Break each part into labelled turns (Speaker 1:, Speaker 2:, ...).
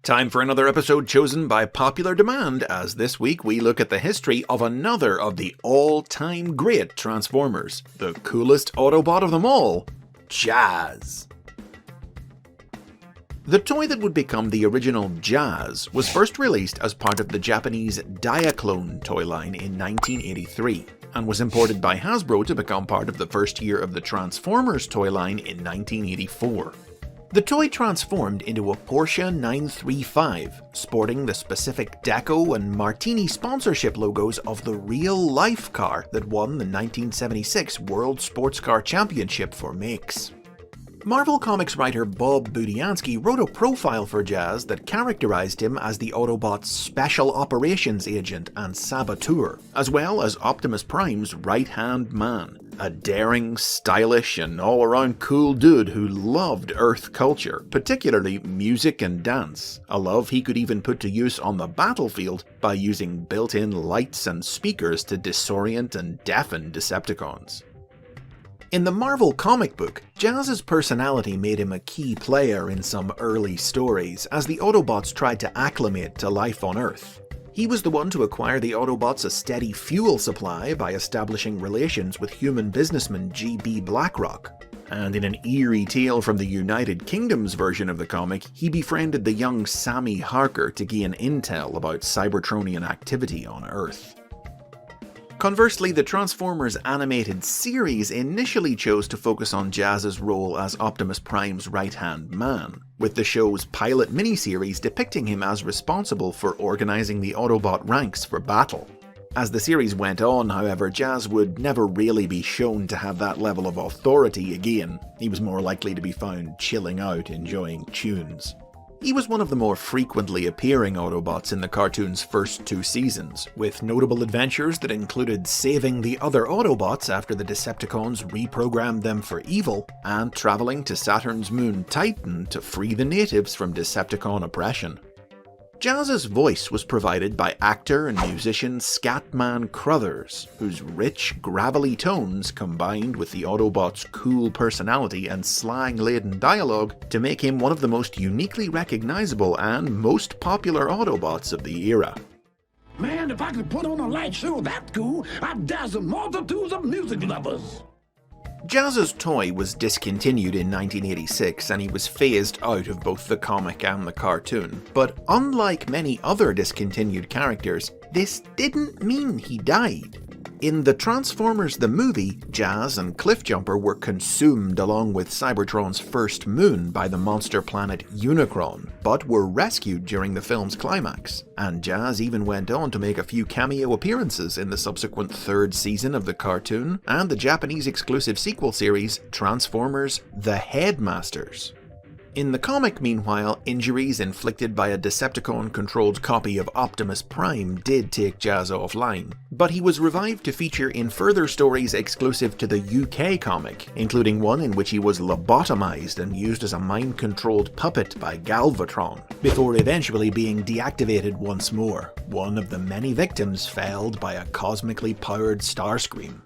Speaker 1: Time for another episode chosen by popular demand, as this week we look at the history of another of the all-time great Transformers, the coolest Autobot of them all, Jazz. The toy that would become the original Jazz was first released as part of the Japanese Diaclone toy line in 1983, and was imported by Hasbro to become part of the first year of the Transformers toy line in 1984. The toy transformed into a Porsche 935, sporting the specific Deco and Martini sponsorship logos of the real-life car that won the 1976 World Sports Car Championship for makes. Marvel Comics writer Bob Budiansky wrote a profile for Jazz that characterized him as the Autobot's special operations agent and saboteur, as well as Optimus Prime's right-hand man, a daring, stylish, and all-around cool dude who loved Earth culture, particularly music and dance, a love he could even put to use on the battlefield by using built-in lights and speakers to disorient and deafen Decepticons. In the Marvel comic book, Jazz's personality made him a key player in some early stories as the Autobots tried to acclimate to life on Earth. He was the one to acquire the Autobots a steady fuel supply by establishing relations with human businessman G.B. Blackrock. And in an eerie tale from the United Kingdom's version of the comic, he befriended the young Sammy Harker to gain intel about Cybertronian activity on Earth. Conversely, the Transformers animated series initially chose to focus on Jazz's role as Optimus Prime's right-hand man, with the show's pilot miniseries depicting him as responsible for organizing the Autobot ranks for battle. As the series went on, however, Jazz would never really be shown to have that level of authority again. He was more likely to be found chilling out, enjoying tunes. He was one of the more frequently appearing Autobots in the cartoon's first 2 seasons, with notable adventures that included saving the other Autobots after the Decepticons reprogrammed them for evil, and travelling to Saturn's moon Titan to free the natives from Decepticon oppression. Jazz's voice was provided by actor and musician Scatman Crothers, whose rich, gravelly tones combined with the Autobot's cool personality and slang-laden dialogue to make him one of the most uniquely recognizable and most popular Autobots of the era.
Speaker 2: Man, if I could put on a light show that cool, I'd dazzle multitudes of music lovers.
Speaker 1: Jazz's toy was discontinued in 1986 and he was phased out of both the comic and the cartoon, but unlike many other discontinued characters, this didn't mean he died. In the Transformers the movie, Jazz and Cliffjumper were consumed along with Cybertron's first moon by the monster planet Unicron, but were rescued during the film's climax, and Jazz even went on to make a few cameo appearances in the subsequent 3rd season of the cartoon and the Japanese exclusive sequel series Transformers The Headmasters. In the comic, meanwhile, injuries inflicted by a Decepticon-controlled copy of Optimus Prime did take Jazz offline, but he was revived to feature in further stories exclusive to the UK comic, including one in which he was lobotomized and used as a mind-controlled puppet by Galvatron, before eventually being deactivated once more, one of the many victims felled by a cosmically powered Starscream.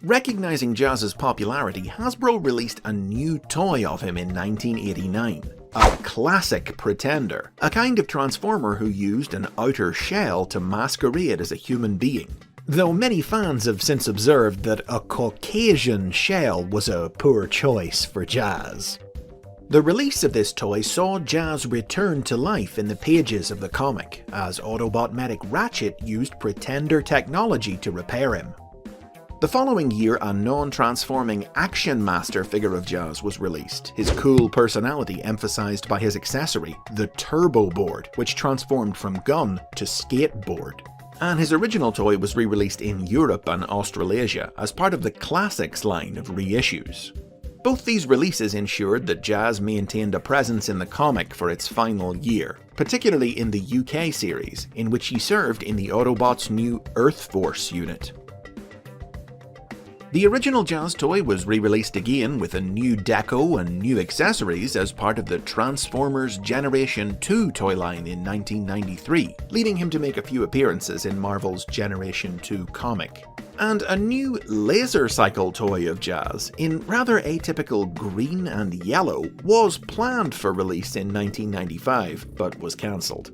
Speaker 1: Recognizing Jazz's popularity, Hasbro released a new toy of him in 1989. A classic pretender, a kind of Transformer who used an outer shell to masquerade as a human being. Though many fans have since observed that a Caucasian shell was a poor choice for Jazz. The release of this toy saw Jazz return to life in the pages of the comic, as Autobot medic Ratchet used pretender technology to repair him. The following year, a non-transforming Action Master figure of Jazz was released, his cool personality emphasized by his accessory, the Turbo Board, which transformed from gun to skateboard. And his original toy was re-released in Europe and Australasia as part of the Classics line of reissues. Both these releases ensured that Jazz maintained a presence in the comic for its final year, particularly in the UK series, in which he served in the Autobots' new Earth Force unit. The original Jazz toy was re-released again with a new deco and new accessories as part of the Transformers Generation 2 toy line in 1993, leading him to make a few appearances in Marvel's Generation 2 comic. And a new laser cycle toy of Jazz, in rather atypical green and yellow, was planned for release in 1995, but was cancelled.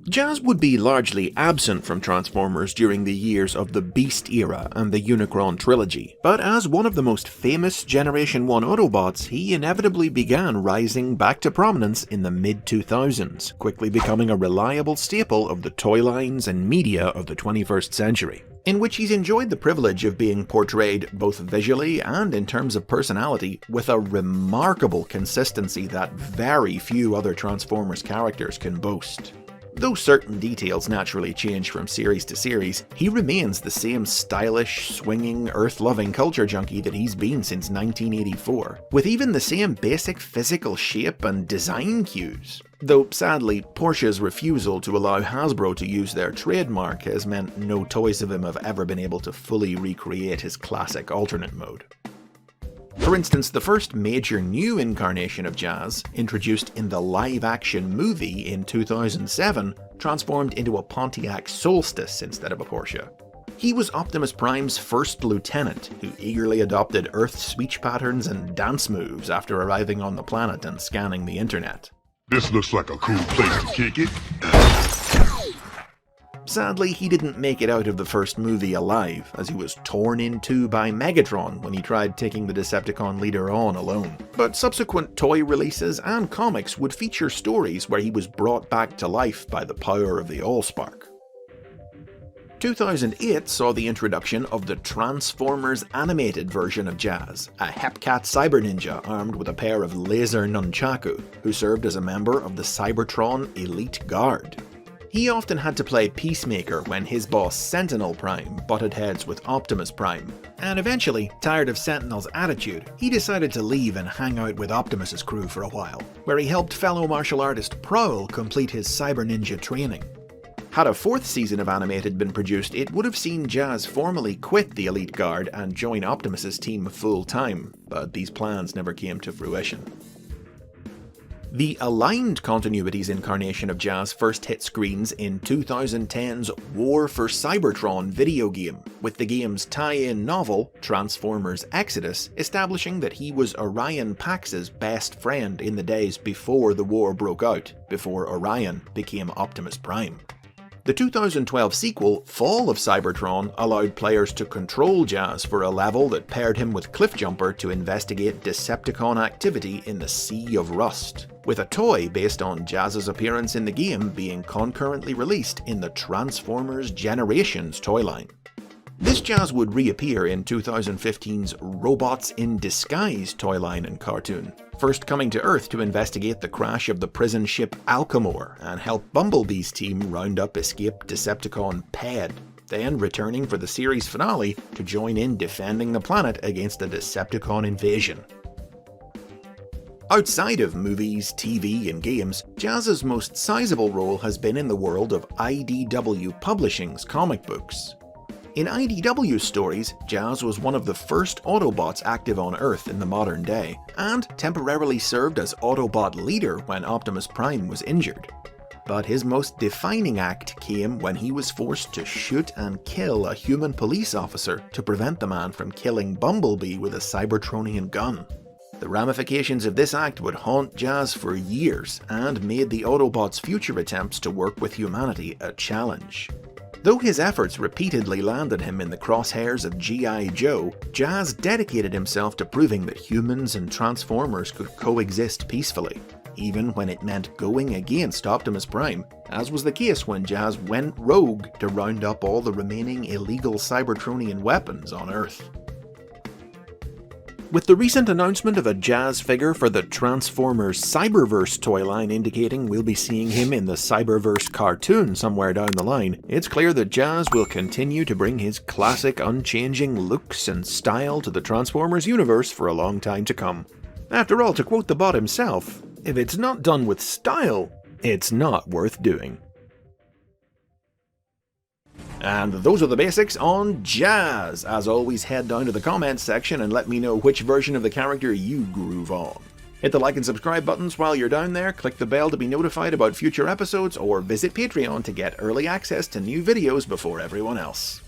Speaker 1: Jazz would be largely absent from Transformers during the years of the Beast era and the Unicron trilogy, but as one of the most famous Generation 1 Autobots, he inevitably began rising back to prominence in the mid-2000s, quickly becoming a reliable staple of the toy lines and media of the 21st century, in which he's enjoyed the privilege of being portrayed both visually and in terms of personality with a remarkable consistency that very few other Transformers characters can boast. Though certain details naturally change from series to series, he remains the same stylish, swinging, earth-loving culture junkie that he's been since 1984, with even the same basic physical shape and design cues. Though sadly, Porsche's refusal to allow Hasbro to use their trademark has meant no toys of him have ever been able to fully recreate his classic alternate mode. For instance, the first major new incarnation of Jazz, introduced in the live-action movie in 2007, transformed into a Pontiac Solstice instead of a Porsche. He was Optimus Prime's first lieutenant, who eagerly adopted Earth's speech patterns and dance moves after arriving on the planet and scanning the internet.
Speaker 3: This looks like a cool place to kick it.
Speaker 1: Sadly, he didn't make it out of the first movie alive, as he was torn in two by Megatron when he tried taking the Decepticon leader on alone. But subsequent toy releases and comics would feature stories where he was brought back to life by the power of the Allspark. 2008 saw the introduction of the Transformers animated version of Jazz, a Hepcat cyber ninja armed with a pair of laser nunchaku, who served as a member of the Cybertron Elite Guard. He often had to play peacemaker when his boss Sentinel Prime butted heads with Optimus Prime, and eventually, tired of Sentinel's attitude, he decided to leave and hang out with Optimus's crew for a while, where he helped fellow martial artist Prowl complete his cyber ninja training. Had a fourth season of animated been produced, it would have seen Jazz formally quit the Elite Guard and join Optimus's team full-time, but these plans never came to fruition. The Aligned Continuities incarnation of Jazz first hit screens in 2010's War for Cybertron video game, with the game's tie-in novel, Transformers Exodus, establishing that he was Orion Pax's best friend in the days before the war broke out, before Orion became Optimus Prime. The 2012 sequel, Fall of Cybertron, allowed players to control Jazz for a level that paired him with Cliffjumper to investigate Decepticon activity in the Sea of Rust, with a toy based on Jazz's appearance in the game being concurrently released in the Transformers Generations toy line. This Jazz would reappear in 2015's Robots in Disguise toy line and cartoon, first coming to Earth to investigate the crash of the prison ship Alchemore and help Bumblebee's team round up escaped Decepticon Ped, then returning for the series finale to join in defending the planet against a Decepticon invasion. Outside of movies, TV, and games, Jazz's most sizable role has been in the world of IDW Publishing's comic books. In IDW's stories, Jazz was one of the first Autobots active on Earth in the modern day, and temporarily served as Autobot leader when Optimus Prime was injured. But his most defining act came when he was forced to shoot and kill a human police officer to prevent the man from killing Bumblebee with a Cybertronian gun. The ramifications of this act would haunt Jazz for years, and made the Autobots' future attempts to work with humanity a challenge. Though his efforts repeatedly landed him in the crosshairs of G.I. Joe, Jazz dedicated himself to proving that humans and Transformers could coexist peacefully, even when it meant going against Optimus Prime, as was the case when Jazz went rogue to round up all the remaining illegal Cybertronian weapons on Earth. With the recent announcement of a Jazz figure for the Transformers Cyberverse toy line indicating we'll be seeing him in the Cyberverse cartoon somewhere down the line, it's clear that Jazz will continue to bring his classic unchanging looks and style to the Transformers universe for a long time to come. After all, to quote the bot himself, if it's not done with style, it's not worth doing. And those are the basics on jazz. As always, head down to the comments section and let me know which version of the character you groove on. Hit the like and subscribe buttons while you're down there, click the bell to be notified about future episodes, or visit Patreon to get early access to new videos before everyone else.